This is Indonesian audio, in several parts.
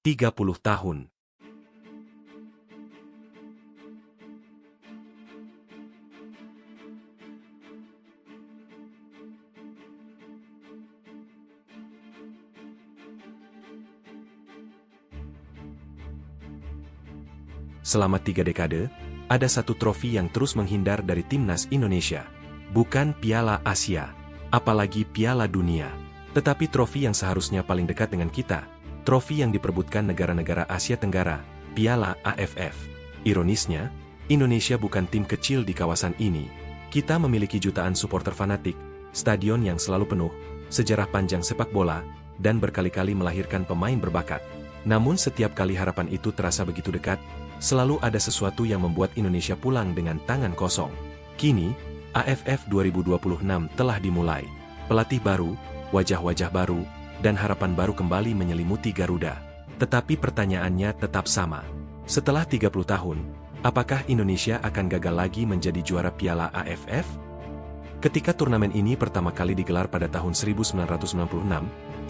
30 tahun. Selama 3 dekade, ada satu trofi yang terus menghindar dari timnas Indonesia. Bukan Piala Asia, apalagi Piala Dunia. Tetapi trofi yang seharusnya paling dekat dengan kita, trofi yang diperebutkan negara-negara Asia Tenggara, Piala AFF. Ironisnya, Indonesia bukan tim kecil di kawasan ini. Kita memiliki jutaan supporter fanatik, stadion yang selalu penuh, sejarah panjang sepak bola, dan berkali-kali melahirkan pemain berbakat. Namun setiap kali harapan itu terasa begitu dekat, selalu ada sesuatu yang membuat Indonesia pulang dengan tangan kosong. Kini, AFF 2026 telah dimulai. Pelatih baru, wajah-wajah baru, dan harapan baru kembali menyelimuti Garuda. Tetapi pertanyaannya tetap sama. Setelah 30 tahun, apakah Indonesia akan gagal lagi menjadi juara Piala AFF? Ketika turnamen ini pertama kali digelar pada tahun 1996,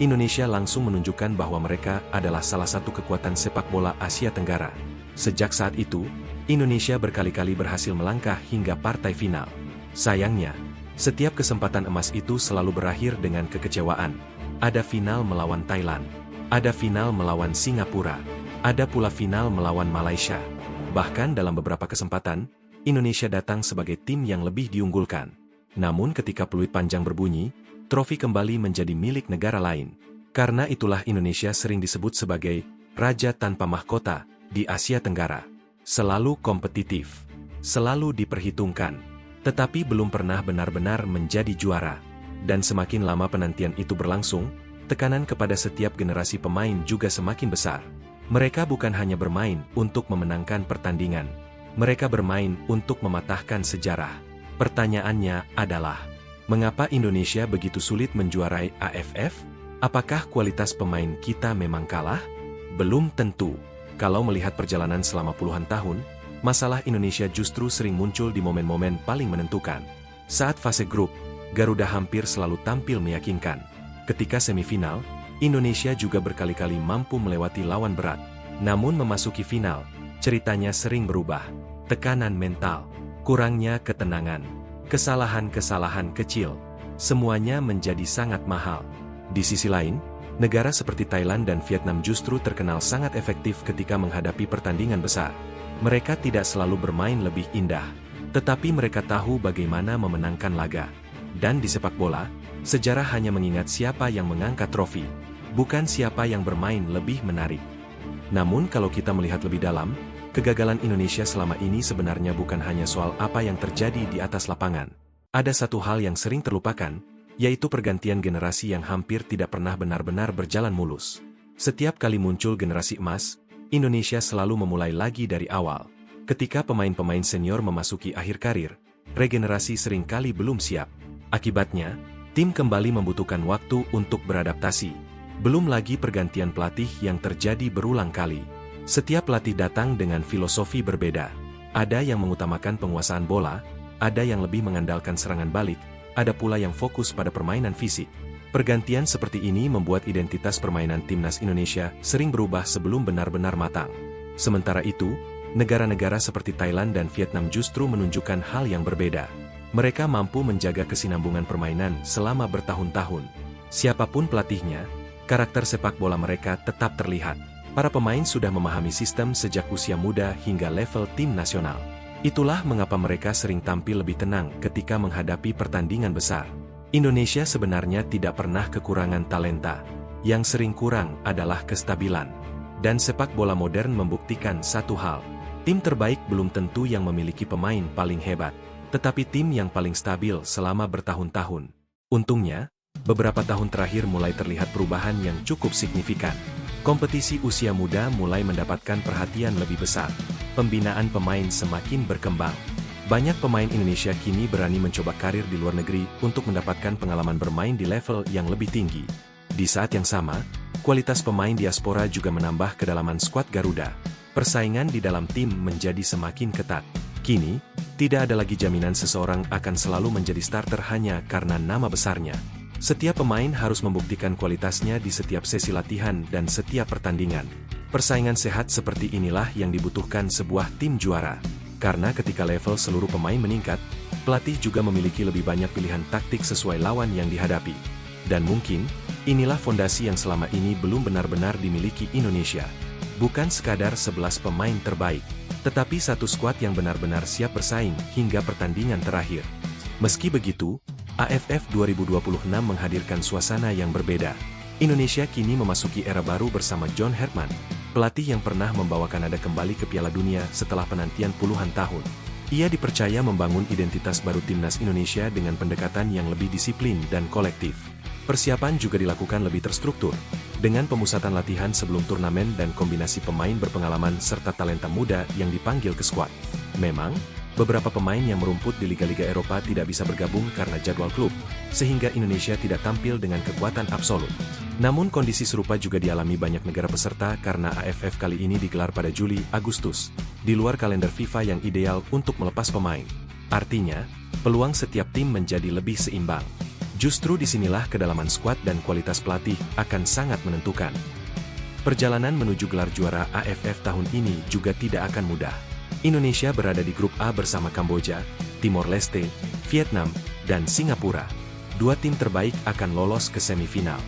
Indonesia langsung menunjukkan bahwa mereka adalah salah satu kekuatan sepak bola Asia Tenggara. Sejak saat itu, Indonesia berkali-kali berhasil melangkah hingga partai final. Sayangnya, setiap kesempatan emas itu selalu berakhir dengan kekecewaan. Ada final melawan Thailand, ada final melawan Singapura, ada pula final melawan Malaysia. Bahkan dalam beberapa kesempatan, Indonesia datang sebagai tim yang lebih diunggulkan. Namun ketika peluit panjang berbunyi, trofi kembali menjadi milik negara lain. Karena itulah Indonesia sering disebut sebagai Raja Tanpa Mahkota di Asia Tenggara. Selalu kompetitif, selalu diperhitungkan, tetapi belum pernah benar-benar menjadi juara. Dan semakin lama penantian itu berlangsung, tekanan kepada setiap generasi pemain juga semakin besar. Mereka bukan hanya bermain untuk memenangkan pertandingan, mereka bermain untuk mematahkan sejarah. Pertanyaannya adalah, mengapa Indonesia begitu sulit menjuarai AFF? Apakah kualitas pemain kita memang kalah? Belum tentu. Kalau melihat perjalanan selama puluhan tahun, masalah Indonesia justru sering muncul di momen-momen paling menentukan. Saat fase grup, Garuda hampir selalu tampil meyakinkan. Ketika semifinal, Indonesia juga berkali-kali mampu melewati lawan berat. Namun memasuki final, ceritanya sering berubah. Tekanan mental, kurangnya ketenangan, kesalahan-kesalahan kecil, semuanya menjadi sangat mahal. Di sisi lain, negara seperti Thailand dan Vietnam justru terkenal sangat efektif ketika menghadapi pertandingan besar. Mereka tidak selalu bermain lebih indah, tetapi mereka tahu bagaimana memenangkan laga. Dan di sepak bola, sejarah hanya mengingat siapa yang mengangkat trofi, bukan siapa yang bermain lebih menarik. Namun kalau kita melihat lebih dalam, kegagalan Indonesia selama ini sebenarnya bukan hanya soal apa yang terjadi di atas lapangan. Ada satu hal yang sering terlupakan, yaitu pergantian generasi yang hampir tidak pernah benar-benar berjalan mulus. Setiap kali muncul generasi emas, Indonesia selalu memulai lagi dari awal. Ketika pemain-pemain senior memasuki akhir karir, regenerasi seringkali belum siap. Akibatnya, tim kembali membutuhkan waktu untuk beradaptasi. Belum lagi pergantian pelatih yang terjadi berulang kali. Setiap pelatih datang dengan filosofi berbeda. Ada yang mengutamakan penguasaan bola, ada yang lebih mengandalkan serangan balik, ada pula yang fokus pada permainan fisik. Pergantian seperti ini membuat identitas permainan timnas Indonesia sering berubah sebelum benar-benar matang. Sementara itu, negara-negara seperti Thailand dan Vietnam justru menunjukkan hal yang berbeda. Mereka mampu menjaga kesinambungan permainan selama bertahun-tahun. Siapapun pelatihnya, karakter sepak bola mereka tetap terlihat. Para pemain sudah memahami sistem sejak usia muda hingga level tim nasional. Itulah mengapa mereka sering tampil lebih tenang ketika menghadapi pertandingan besar. Indonesia sebenarnya tidak pernah kekurangan talenta. Yang sering kurang adalah kestabilan. Dan sepak bola modern membuktikan satu hal. Tim terbaik belum tentu yang memiliki pemain paling hebat, tetapi tim yang paling stabil selama bertahun-tahun. Untungnya, beberapa tahun terakhir mulai terlihat perubahan yang cukup signifikan. Kompetisi usia muda mulai mendapatkan perhatian lebih besar. Pembinaan pemain semakin berkembang. Banyak pemain Indonesia kini berani mencoba karir di luar negeri untuk mendapatkan pengalaman bermain di level yang lebih tinggi. Di saat yang sama, kualitas pemain diaspora juga menambah kedalaman skuad Garuda. Persaingan di dalam tim menjadi semakin ketat. Kini, tidak ada lagi jaminan seseorang akan selalu menjadi starter hanya karena nama besarnya. Setiap pemain harus membuktikan kualitasnya di setiap sesi latihan dan setiap pertandingan. Persaingan sehat seperti inilah yang dibutuhkan sebuah tim juara. Karena ketika level seluruh pemain meningkat, pelatih juga memiliki lebih banyak pilihan taktik sesuai lawan yang dihadapi. Dan mungkin, inilah fondasi yang selama ini belum benar-benar dimiliki Indonesia. Bukan sekadar 11 pemain terbaik, tetapi satu skuad yang benar-benar siap bersaing hingga pertandingan terakhir. Meski begitu, AFF 2026 menghadirkan suasana yang berbeda. Indonesia kini memasuki era baru bersama John Herman, pelatih yang pernah membawa Kanada kembali ke Piala Dunia setelah penantian puluhan tahun. Ia dipercaya membangun identitas baru timnas Indonesia dengan pendekatan yang lebih disiplin dan kolektif. Persiapan juga dilakukan lebih terstruktur, dengan pemusatan latihan sebelum turnamen dan kombinasi pemain berpengalaman serta talenta muda yang dipanggil ke skuad. Memang, beberapa pemain yang merumput di liga-liga Eropa tidak bisa bergabung karena jadwal klub, sehingga Indonesia tidak tampil dengan kekuatan absolut. Namun kondisi serupa juga dialami banyak negara peserta karena AFF kali ini digelar pada Juli-Agustus, di luar kalender FIFA yang ideal untuk melepas pemain. Artinya, peluang setiap tim menjadi lebih seimbang. Justru disinilah kedalaman skuad dan kualitas pelatih akan sangat menentukan. Perjalanan menuju gelar juara AFF tahun ini juga tidak akan mudah. Indonesia berada di grup A bersama Kamboja, Timor Leste, Vietnam, dan Singapura. Dua tim terbaik akan lolos ke semifinal.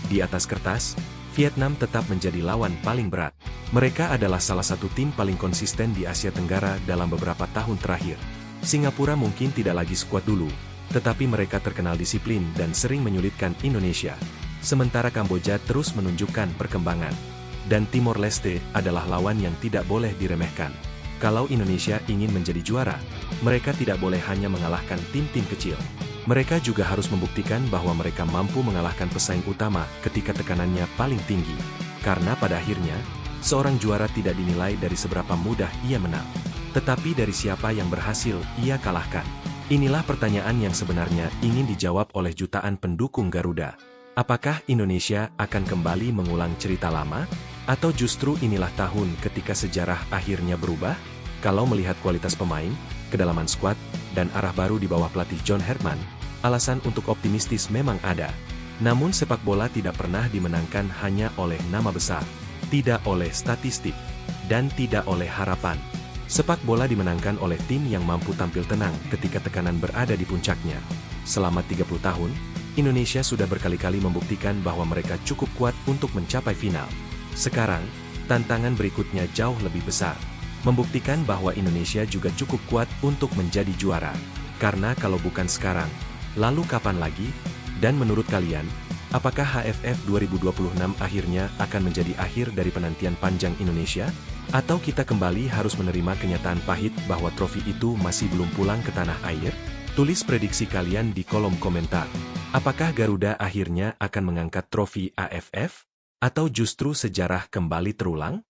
Di atas kertas, Vietnam tetap menjadi lawan paling berat. Mereka adalah salah satu tim paling konsisten di Asia Tenggara dalam beberapa tahun terakhir. Singapura mungkin tidak lagi skuad dulu, tetapi mereka terkenal disiplin dan sering menyulitkan Indonesia. Sementara Kamboja terus menunjukkan perkembangan. Dan Timor Leste adalah lawan yang tidak boleh diremehkan. Kalau Indonesia ingin menjadi juara, mereka tidak boleh hanya mengalahkan tim-tim kecil. Mereka juga harus membuktikan bahwa mereka mampu mengalahkan pesaing utama ketika tekanannya paling tinggi. Karena pada akhirnya, seorang juara tidak dinilai dari seberapa mudah ia menang, tetapi dari siapa yang berhasil ia kalahkan. Inilah pertanyaan yang sebenarnya ingin dijawab oleh jutaan pendukung Garuda. Apakah Indonesia akan kembali mengulang cerita lama? Atau justru inilah tahun ketika sejarah akhirnya berubah? Kalau melihat kualitas pemain, kedalaman skuad, dan arah baru di bawah pelatih John Herman, alasan untuk optimistis memang ada. Namun sepak bola tidak pernah dimenangkan hanya oleh nama besar, tidak oleh statistik, dan tidak oleh harapan. Sepak bola dimenangkan oleh tim yang mampu tampil tenang ketika tekanan berada di puncaknya. Selama 30 tahun, Indonesia sudah berkali-kali membuktikan bahwa mereka cukup kuat untuk mencapai final. Sekarang, tantangan berikutnya jauh lebih besar. Membuktikan bahwa Indonesia juga cukup kuat untuk menjadi juara. Karena kalau bukan sekarang, lalu kapan lagi? Dan menurut kalian, apakah AFF 2026 akhirnya akan menjadi akhir dari penantian panjang Indonesia? Atau kita kembali harus menerima kenyataan pahit bahwa trofi itu masih belum pulang ke tanah air? Tulis prediksi kalian di kolom komentar. Apakah Garuda akhirnya akan mengangkat trofi AFF? Atau justru sejarah kembali terulang?